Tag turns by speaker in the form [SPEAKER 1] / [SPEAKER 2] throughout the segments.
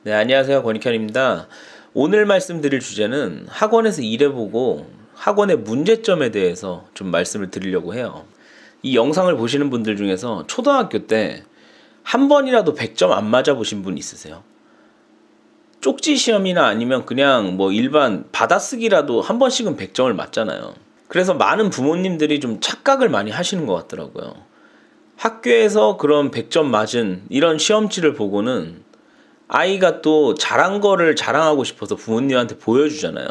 [SPEAKER 1] 네, 안녕하세요. 권익현입니다. 오늘 말씀드릴 주제는 학원에서 일해보고 학원의 문제점에 대해서 좀 말씀을 드리려고 해요. 이 영상을 보시는 분들 중에서 초등학교 때 한 번이라도 100점 안 맞아보신 분 있으세요? 쪽지 시험이나 아니면 그냥 뭐 일반 받아쓰기라도 한 번씩은 100점을 맞잖아요. 그래서 많은 부모님들이 좀 착각을 많이 하시는 것 같더라고요. 학교에서 그런 100점 맞은 이런 시험지를 보고는 아이가 또 잘한 거를 자랑하고 싶어서 부모님한테 보여주잖아요.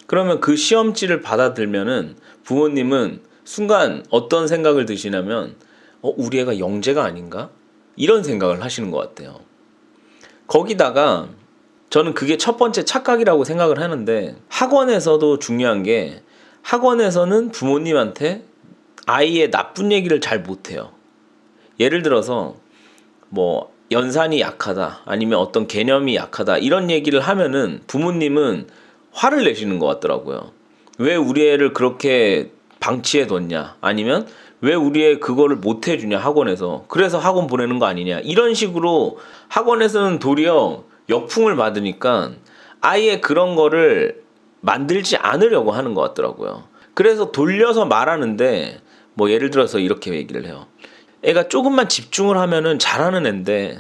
[SPEAKER 1] 그러면 그 시험지를 받아들면은 부모님은 순간 어떤 생각을 드시냐면 우리 애가 영재가 아닌가? 이런 생각을 하시는 것 같아요. 거기다가 저는 그게 첫 번째 착각이라고 생각을 하는데, 학원에서도 중요한 게, 학원에서는 부모님한테 아이의 나쁜 얘기를 잘 못해요. 예를 들어서 뭐 연산이 약하다, 아니면 어떤 개념이 약하다, 이런 얘기를 하면은 부모님은 화를 내시는 것 같더라고요. 왜 우리 애를 그렇게 방치해 뒀냐, 아니면 왜 우리 애 그거를 못 해주냐 학원에서, 그래서 학원 보내는 거 아니냐, 이런 식으로 학원에서는 도리어 역풍을 받으니까 아예 그런 거를 만들지 않으려고 하는 것 같더라고요. 그래서 돌려서 말하는데, 뭐 예를 들어서 이렇게 얘기를 해요. 애가 조금만 집중을 하면은 잘하는 애인데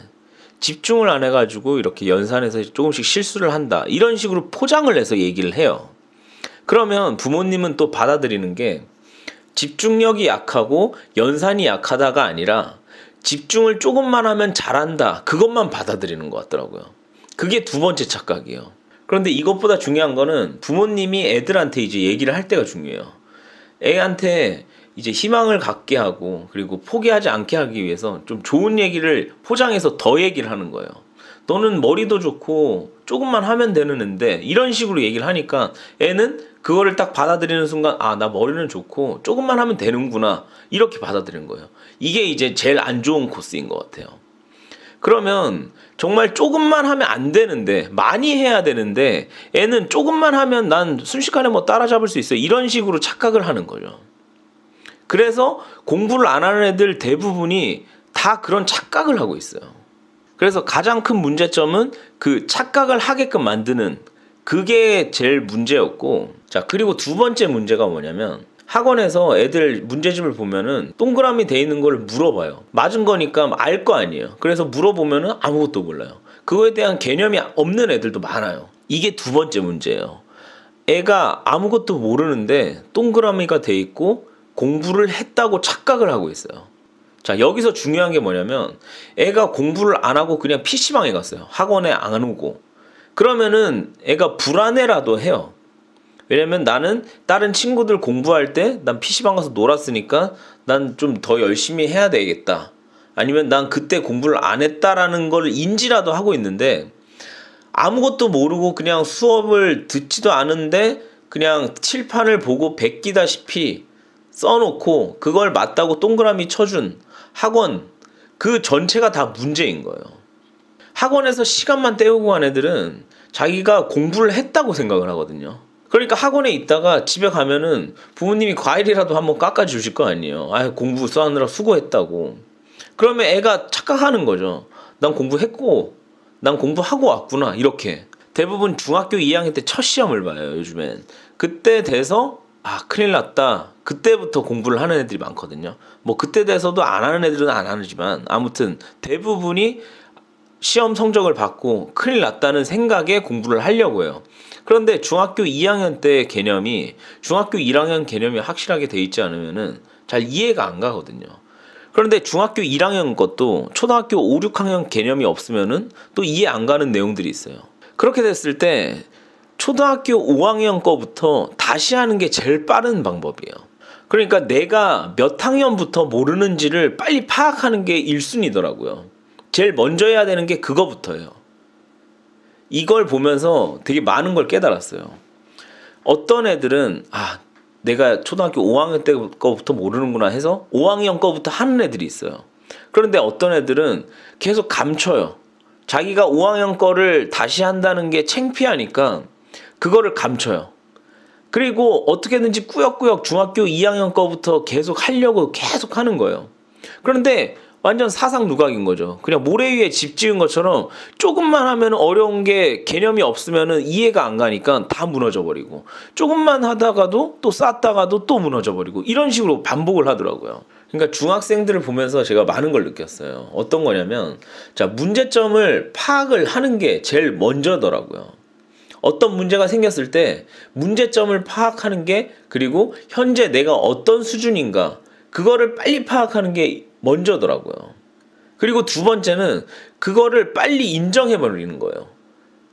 [SPEAKER 1] 집중을 안 해가지고 이렇게 연산해서 조금씩 실수를 한다, 이런 식으로 포장을 해서 얘기를 해요. 그러면 부모님은 또 받아들이는 게, 집중력이 약하고 연산이 약하다가 아니라 집중을 조금만 하면 잘한다, 그것만 받아들이는 것 같더라고요. 그게 두 번째 착각이에요. 그런데 이것보다 중요한 거는 부모님이 애들한테 이제 얘기를 할 때가 중요해요. 애한테 이제 희망을 갖게 하고, 그리고 포기하지 않게 하기 위해서 좀 좋은 얘기를 포장해서 더 얘기를 하는 거예요. 너는 머리도 좋고 조금만 하면 되는 앤데, 이런 식으로 얘기를 하니까 애는 그거를 딱 받아들이는 순간, 아, 나 머리는 좋고 조금만 하면 되는구나, 이렇게 받아들이는 거예요. 이게 이제 제일 안 좋은 코스인 것 같아요. 그러면 정말 조금만 하면 안 되는데 많이 해야 되는데, 애는 조금만 하면 난 순식간에 뭐 따라잡을 수 있어, 이런 식으로 착각을 하는 거죠. 그래서 공부를 안 하는 애들 대부분이 다 그런 착각을 하고 있어요. 그래서 가장 큰 문제점은 그 착각을 하게끔 만드는, 그게 제일 문제였고, 자, 그리고 두 번째 문제가 뭐냐면, 학원에서 애들 문제집을 보면은 동그라미 돼 있는 걸 물어봐요. 맞은 거니까 알 거 아니에요. 그래서 물어보면은 아무것도 몰라요. 그거에 대한 개념이 없는 애들도 많아요. 이게 두 번째 문제예요. 애가 아무것도 모르는데 동그라미가 돼 있고 공부를 했다고 착각을 하고 있어요. 자, 여기서 중요한 게 뭐냐면, 애가 공부를 안 하고 그냥 PC방에 갔어요. 학원에 안 오고. 그러면은 애가 불안해라도 해요. 왜냐면 나는 다른 친구들 공부할 때 난 PC방 가서 놀았으니까 난 좀 더 열심히 해야 되겠다, 아니면 난 그때 공부를 안 했다라는 걸 인지라도 하고 있는데, 아무것도 모르고 그냥 수업을 듣지도 않은데 그냥 칠판을 보고 베끼다시피 써놓고 그걸 맞다고 동그라미 쳐준 학원, 그 전체가 다 문제인 거예요. 학원에서 시간만 때우고 간 애들은 자기가 공부를 했다고 생각을 하거든요. 그러니까 학원에 있다가 집에 가면은 부모님이 과일이라도 한번 깎아주실 거 아니에요. 아, 공부 써느라 수고했다고. 그러면 애가 착각하는 거죠. 난 공부했고, 난 공부하고 왔구나, 이렇게. 대부분 중학교 2학년 때 첫 시험을 봐요, 요즘엔. 그때 돼서 아, 큰일 났다, 그때부터 공부를 하는 애들이 많거든요. 뭐 그때 돼서도 안 하는 애들은 안 하지만, 아무튼 대부분이 시험 성적을 받고 큰일 났다는 생각에 공부를 하려고 해요. 그런데 중학교 2학년 때 개념이 중학교 1학년 개념이 확실하게 돼 있지 않으면은 잘 이해가 안 가거든요. 그런데 중학교 1학년 것도 초등학교 5, 6학년 개념이 없으면은 또 이해 안 가는 내용들이 있어요. 그렇게 됐을 때 초등학교 5학년 거부터 다시 하는 게 제일 빠른 방법이에요. 그러니까 내가 몇 학년부터 모르는지를 빨리 파악하는 게 1순위더라고요. 제일 먼저 해야 되는 게 그거부터예요. 이걸 보면서 되게 많은 걸 깨달았어요. 어떤 애들은 내가 초등학교 5학년 때 거부터 모르는구나 해서 5학년 거부터 하는 애들이 있어요. 그런데 어떤 애들은 계속 감춰요. 자기가 5학년 거를 다시 한다는 게 창피하니까 그거를 감춰요. 그리고 어떻게든지 꾸역꾸역 중학교 2학년 거부터 계속 하려고 계속 하는 거예요. 그런데 완전 사상 누각인 거죠. 그냥 모래 위에 집 지은 것처럼 조금만 하면 어려운 게 개념이 없으면 이해가 안 가니까 다 무너져 버리고, 조금만 하다가도 또 쌓다가도 또 무너져 버리고, 이런 식으로 반복을 하더라고요. 그러니까 중학생들을 보면서 제가 많은 걸 느꼈어요. 어떤 거냐면, 자, 문제점을 파악을 하는 게 제일 먼저더라고요. 어떤 문제가 생겼을 때 문제점을 파악하는 게, 그리고 현재 내가 어떤 수준인가 그거를 빨리 파악하는 게 먼저더라고요. 그리고 두 번째는 그거를 빨리 인정해버리는 거예요.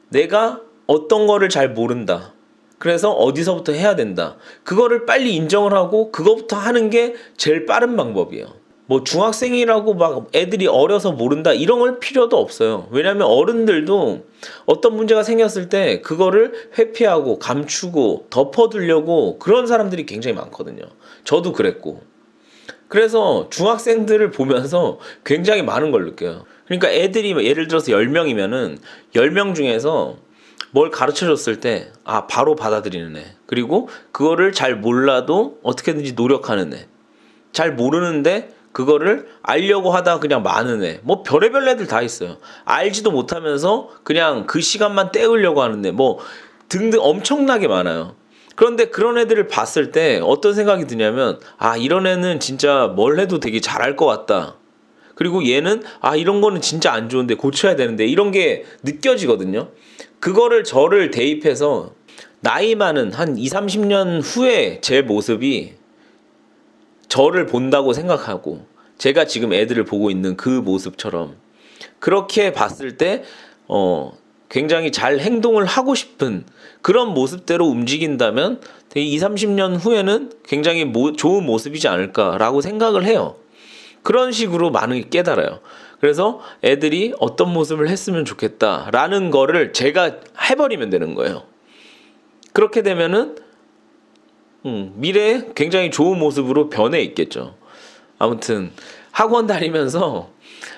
[SPEAKER 1] 내가 어떤 거를 잘 모른다, 그래서 어디서부터 해야 된다, 그거를 빨리 인정을 하고 그거부터 하는 게 제일 빠른 방법이에요. 뭐 중학생이라고 막 애들이 어려서 모른다 이런 걸 필요도 없어요. 왜냐하면 어른들도 어떤 문제가 생겼을 때 그거를 회피하고 감추고 덮어두려고 그런 사람들이 굉장히 많거든요. 저도 그랬고. 그래서 중학생들을 보면서 굉장히 많은 걸 느껴요. 그러니까 애들이 예를 들어서 10명이면은 10명 중에서 뭘 가르쳐 줬을 때 바로 받아들이는 애, 그리고 그거를 잘 몰라도 어떻게든지 노력하는 애, 잘 모르는데 그거를 알려고 하다 그냥 많은 애, 뭐 별의별 애들 다 있어요. 알지도 못하면서 그냥 그 시간만 때우려고 하는 애, 뭐 등등 엄청나게 많아요. 그런데 그런 애들을 봤을 때 어떤 생각이 드냐면, 이런 애는 진짜 뭘 해도 되게 잘할 것 같다. 그리고 얘는 이런 거는 진짜 안 좋은데 고쳐야 되는데, 이런 게 느껴지거든요. 그거를 저를 대입해서 나이 많은 한 20, 30년 후에 제 모습이 저를 본다고 생각하고, 제가 지금 애들을 보고 있는 그 모습처럼 그렇게 봤을 때 굉장히 잘 행동을 하고 싶은 그런 모습대로 움직인다면 되게 20, 30년 후에는 굉장히 좋은 모습이지 않을까라고 생각을 해요. 그런 식으로 많은 게 깨달아요. 그래서 애들이 어떤 모습을 했으면 좋겠다라는 거를 제가 해버리면 되는 거예요. 그렇게 되면은 미래에 굉장히 좋은 모습으로 변해 있겠죠. 아무튼 학원 다니면서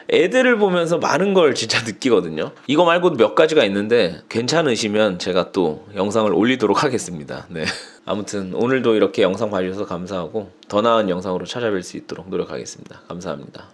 [SPEAKER 1] 애들을 보면서 많은 걸 진짜 느끼거든요. 이거 말고도 몇 가지가 있는데 괜찮으시면 제가 또 영상을 올리도록 하겠습니다. 네. 아무튼 오늘도 이렇게 영상 봐주셔서 감사하고, 더 나은 영상으로 찾아뵐 수 있도록 노력하겠습니다. 감사합니다.